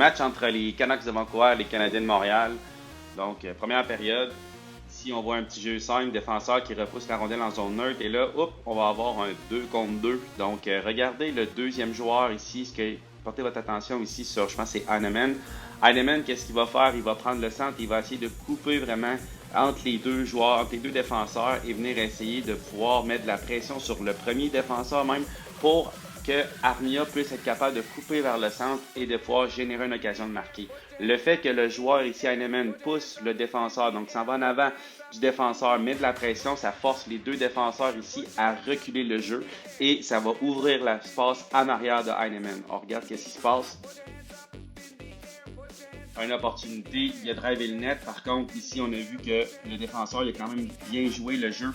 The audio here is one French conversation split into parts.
Match entre les Canucks de Vancouver et les Canadiens de Montréal. Donc, première période. Ici, on voit un petit jeu simple, défenseur qui repousse la rondelle en zone neutre. Et là, hop, on va avoir un 2 contre 2. Donc, regardez le deuxième joueur ici. Portez votre attention ici sur, je pense, c'est Heineman. Heineman, qu'est-ce qu'il va faire? Il va prendre le centre, il va essayer de couper vraiment entre les deux joueurs, entre les deux défenseurs et venir essayer de pouvoir mettre de la pression sur le premier défenseur même pour que Armia puisse être capable de couper vers le centre et de pouvoir générer une occasion de marquer. Le fait que le joueur ici, Heineman, pousse le défenseur, donc s'en va en avant du défenseur, met de la pression, ça force les deux défenseurs ici à reculer le jeu et ça va ouvrir l'espace en arrière de Heineman. On regarde qu'est-ce qui se passe. Une opportunité, il a drivé le net. Par contre, ici, on a vu que le défenseur il a quand même bien joué le jeu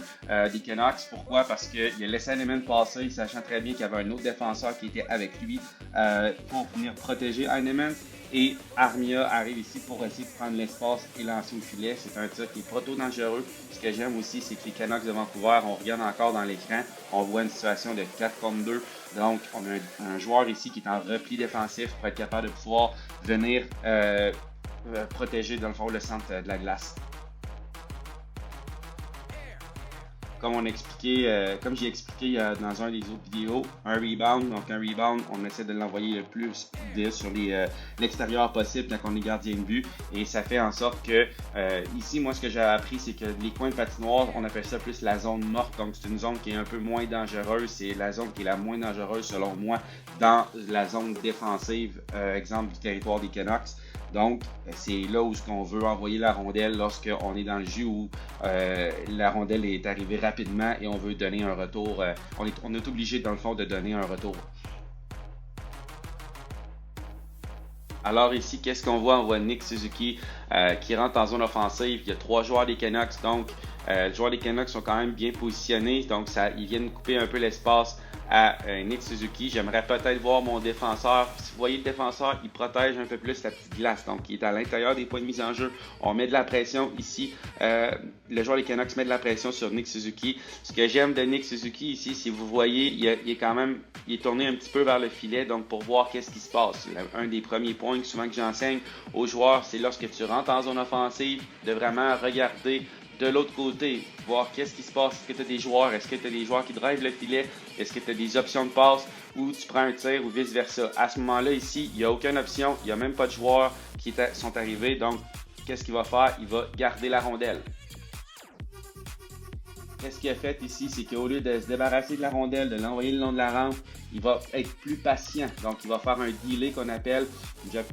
des Canucks. Pourquoi? Parce qu'il a laissé Heineman passer, sachant très bien qu'il y avait un autre défenseur qui était avec lui pour venir protéger Heineman. Et Armia arrive ici pour essayer de prendre l'espace et lancer au filet. C'est un tir qui est pas trop dangereux. Ce que j'aime aussi, c'est que les Canucks de Vancouver, on regarde encore dans l'écran, on voit une situation de 4 contre 2. Donc, on a un joueur ici qui est en repli défensif pour être capable de pouvoir venir protéger dans le fond le centre de la glace. Comme j'ai expliqué dans un des autres vidéos, un rebound, on essaie de l'envoyer le plus sur l'extérieur possible quand on est gardien de but et ça fait en sorte que ici, moi ce que j'ai appris, c'est que les coins de patinoire, on appelle ça plus la zone morte, donc c'est une zone qui est un peu moins dangereuse, c'est la zone qui est la moins dangereuse selon moi dans la zone défensive, exemple du territoire des Canucks. Donc, c'est là où on veut envoyer la rondelle lorsqu'on est dans le jeu où la rondelle est arrivée rapidement et on veut donner un retour. On est obligé, dans le fond, de donner un retour. Alors ici, qu'est-ce qu'on voit? On voit Nick Suzuki qui rentre en zone offensive. Il y a 3 joueurs des Canucks, donc les joueurs des Canucks sont quand même bien positionnés. Donc, ils viennent couper un peu l'espace à Nick Suzuki. J'aimerais peut-être voir mon défenseur. Si vous voyez le défenseur, il protège un peu plus la petite glace. Donc, il est à l'intérieur des points de mise en jeu. On met de la pression ici. Le joueur des Canucks met de la pression sur Nick Suzuki. Ce que j'aime de Nick Suzuki ici, si vous voyez, il est tourné un petit peu vers le filet. Donc, pour voir qu'est-ce qui se passe. Un des premiers points souvent que j'enseigne aux joueurs, c'est lorsque tu rentres en zone offensive, de vraiment regarder de l'autre côté, voir qu'est-ce qui se passe. Est-ce que tu as des joueurs? Est-ce que tu as des joueurs qui drivent le filet? Est-ce que tu as des options de passe ou tu prends un tir ou vice-versa? À ce moment-là, ici, il n'y a aucune option. Il n'y a même pas de joueurs qui sont arrivés. Donc, qu'est-ce qu'il va faire? Il va garder la rondelle. Qu'est-ce qu'il a fait ici? C'est qu'au lieu de se débarrasser de la rondelle, de l'envoyer le long de la rampe, il va être plus patient. Donc, il va faire un delay qu'on appelle,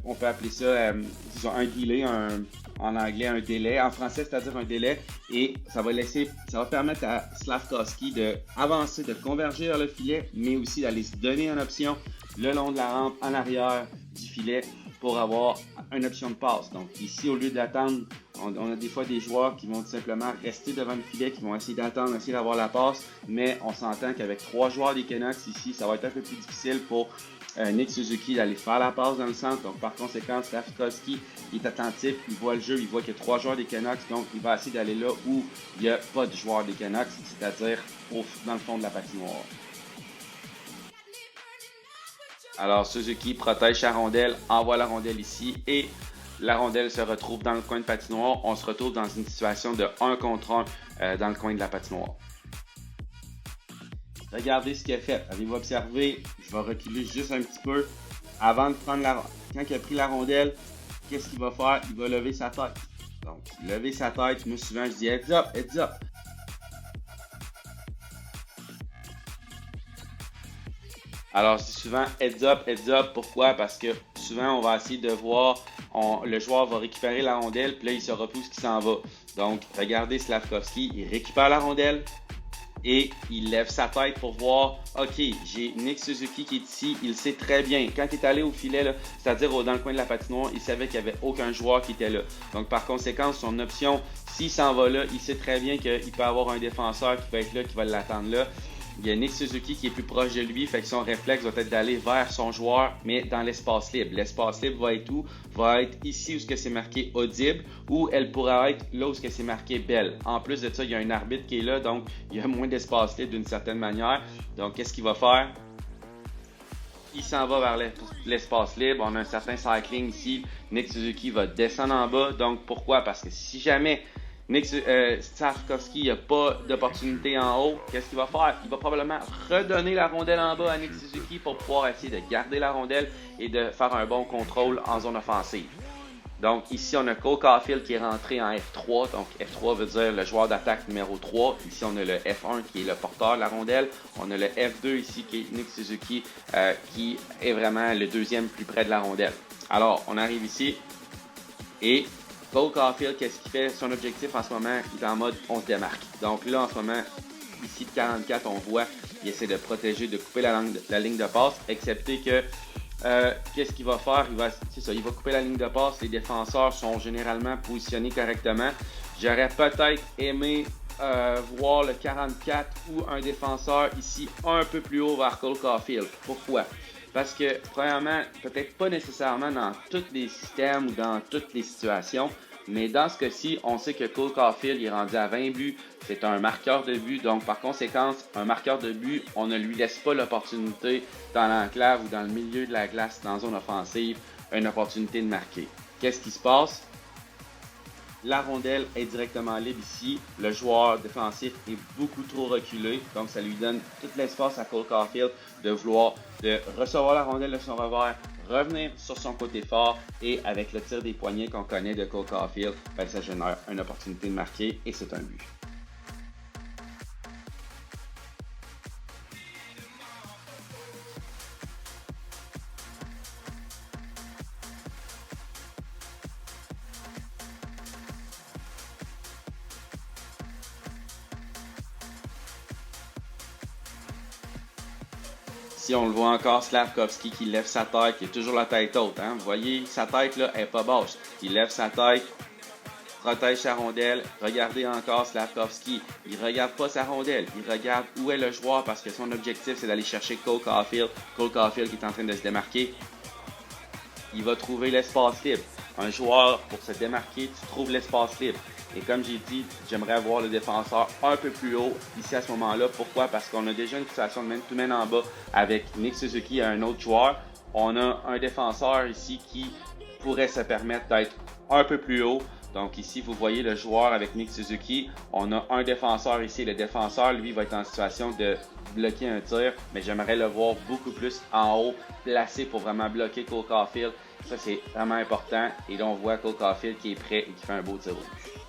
on peut appeler ça, disons, un delay, en anglais, un délai. En français, c'est-à-dire un délai. Et ça va permettre à Slafkovský d'avancer, de converger vers le filet, mais aussi d'aller se donner une option le long de la rampe, en arrière du filet, pour avoir une option de passe. Donc ici, au lieu d'attendre, on a des fois des joueurs qui vont tout simplement rester devant le filet, qui vont essayer d'attendre, essayer d'avoir la passe, mais on s'entend qu'avec 3 joueurs des Canucks ici, ça va être un peu plus difficile pour Nick Suzuki d'aller faire la passe dans le centre. Donc par conséquent, Slafkovský est attentif, il voit le jeu, il voit qu'il y a 3 joueurs des Canucks, donc il va essayer d'aller là où il n'y a pas de joueurs des Canucks, c'est-à-dire dans le fond de la patinoire. Alors Suzuki protège sa rondelle, envoie la rondelle ici et la rondelle se retrouve dans le coin de patinoire. On se retrouve dans une situation de 1 contre 1 dans le coin de la patinoire. Regardez ce qu'il a fait. Avez-vous observé? Je vais reculer juste un petit peu. Avant de prendre quand il a pris la rondelle, qu'est-ce qu'il va faire? Il va lever sa tête. Donc, lever sa tête, moi souvent je dis heads up, heads up. Alors, je dis souvent heads up. Pourquoi? Parce que souvent, on va essayer de voir, le joueur va récupérer la rondelle, puis là, il ne saura plus où il s'en va. Donc, regardez Slafkovský, il récupère la rondelle et il lève sa tête pour voir, OK, j'ai Nick Suzuki qui est ici, il sait très bien. Quand il est allé au filet, c'est-à-dire dans le coin de la patinoire, il savait qu'il n'y avait aucun joueur qui était là. Donc, par conséquent, son option, s'il s'en va là, il sait très bien qu'il peut avoir un défenseur qui va être là, qui va l'attendre là. Il y a Nick Suzuki qui est plus proche de lui, fait que son réflexe va être d'aller vers son joueur, mais dans l'espace libre. L'espace libre va être où? Va être ici où c'est marqué audible, ou elle pourra être là où c'est marqué belle. En plus de ça, il y a un arbitre qui est là, donc il y a moins d'espace libre d'une certaine manière. Donc, qu'est-ce qu'il va faire? il s'en va vers l'espace libre. On a un certain cycling ici. Nick Suzuki va descendre en bas. Donc, pourquoi? Parce que si jamais Safkovski n'a pas d'opportunité en haut, qu'est-ce qu'il va faire? Il va probablement redonner la rondelle en bas à Nick Suzuki pour pouvoir essayer de garder la rondelle et de faire un bon contrôle en zone offensive. Donc ici, on a Cole Caufield qui est rentré en F3. Donc F3 veut dire le joueur d'attaque numéro 3. Ici, on a le F1 qui est le porteur de la rondelle. On a le F2 ici qui est Nick Suzuki qui est vraiment le deuxième plus près de la rondelle. Alors, on arrive ici et Cole Caufield, qu'est-ce qu'il fait? Son objectif en ce moment, il est en mode on se démarque. Donc là, en ce moment, ici de 44, on voit qu'il essaie de protéger, de couper la ligne de passe, excepté que qu'est-ce qu'il va faire? Il va couper la ligne de passe. Les défenseurs sont généralement positionnés correctement. J'aurais peut-être aimé voir le 44 ou un défenseur ici un peu plus haut vers Cole Caufield. Pourquoi? Parce que, premièrement, peut-être pas nécessairement dans tous les systèmes ou dans toutes les situations, mais dans ce cas-ci, on sait que Cole Caufield est rendu à 20 buts. C'est un marqueur de but. Donc, par conséquent, un marqueur de but, on ne lui laisse pas l'opportunité dans l'enclave ou dans le milieu de la glace, dans la zone offensive, une opportunité de marquer. Qu'est-ce qui se passe? La rondelle est directement libre ici. Le joueur défensif est beaucoup trop reculé. Donc, ça lui donne tout l'espace à Cole Caufield de recevoir la rondelle de son revers, revenir sur son côté fort et avec le tir des poignets qu'on connaît de Cole Caufield, ça génère une opportunité de marquer et c'est un but. Ici, on le voit encore, Slavkovski qui lève sa tête, qui a toujours la tête haute. Hein? Vous voyez, sa tête là, est pas basse. Il lève sa tête, protège sa rondelle. Regardez encore Slavkovski. Il regarde pas sa rondelle. Il regarde où est le joueur parce que son objectif, c'est d'aller chercher Cole Caufield. Cole Caufield qui est en train de se démarquer. Il va trouver l'espace libre. Un joueur, pour se démarquer, tu trouves l'espace libre. Et comme j'ai dit, j'aimerais voir le défenseur un peu plus haut ici à ce moment-là. Pourquoi? Parce qu'on a déjà une situation de man-to-man en bas avec Nick Suzuki et un autre joueur. On a un défenseur ici qui pourrait se permettre d'être un peu plus haut. Donc ici, vous voyez le joueur avec Nick Suzuki. On a un défenseur ici. Le défenseur, lui, va être en situation de bloquer un tir. Mais j'aimerais le voir beaucoup plus en haut, placé pour vraiment bloquer Cole Caufield. Ça, c'est vraiment important. Et là, on voit Cole Caufield qui est prêt et qui fait un beau tir au but.